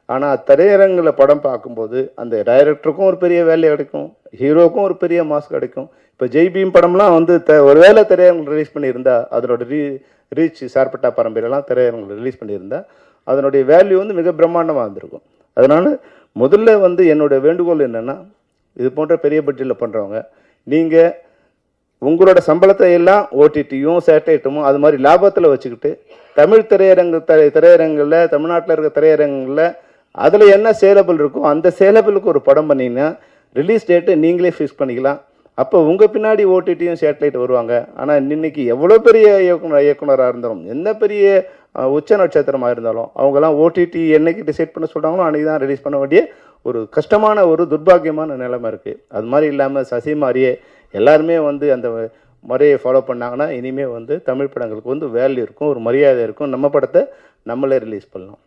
ஆனால் திரையரங்கில் படம் பார்க்கும்போது அந்த டைரக்டருக்கும் ஒரு பெரிய வேலை கிடைக்கும், ஹீரோக்கும் ஒரு பெரிய மாஸ் கிடைக்கும். இப்போ ஜெய்பீம் படம்லாம் வந்து ஒருவேளை திரையரங்கில் ரிலீஸ் பண்ணியிருந்தா அதனோட ரீச் சார்பட்டா பரம்பரையெல்லாம் திரையரங்கில் ரிலீஸ் பண்ணியிருந்தா அதனுடைய வேல்யூ வந்து மிக பிரம்மாண்டமாக இருந்திருக்கும். அதனால் முதல்ல வந்து என்னோட வேண்டுகோள் என்னென்னா, இது போன்ற பெரிய பட்ஜெட்டில் பண்ணுறவங்க, நீங்கள் உங்களோட சம்பளத்தை எல்லாம் ஓடிடியும் சேட்டலைட்டும் அது மாதிரி லாபத்தில் வச்சுக்கிட்டு தமிழ் திரையரங்கில் தமிழ்நாட்டில் இருக்க திரையரங்கில் அதில் என்ன சேலபிள் இருக்கோ அந்த சேலபிளுக்கு ஒரு படம் பண்ணிங்கன்னா ரிலீஸ் டேட்டு நீங்களே ஃபிக்ஸ் பண்ணிக்கலாம். அப்போ உங்கள் பின்னாடி ஓடிடியும் சேட்டலைட் வருவாங்க. ஆனால் இன்னைக்கு எவ்வளோ பெரிய இயக்குனராக இருந்தாலும், என்ன பெரிய உச்ச நட்சத்திரமாக இருந்தாலும், அவங்கெல்லாம் ஓடிடி என்னைக்கு டிசைட் பண்ண சொல்கிறாங்களோ அன்றைக்கி தான் ரிலீஸ் பண்ண வேண்டிய ஒரு கஷ்டமான ஒரு துர்பாக்கியமான நிலைமை இருக்குது. அது மாதிரி இல்லாமல் சசி மாதிரியே எல்லாருமே வந்து அந்த முறையை ஃபாலோ பண்ணாங்கன்னா இனிமேல் வந்து தமிழ் படங்களுக்கு வந்து வேல்யூ இருக்கும், ஒரு மரியாதை இருக்கும். நம்ம படத்தை நம்மளே ரிலீஸ் பண்ணலாம்.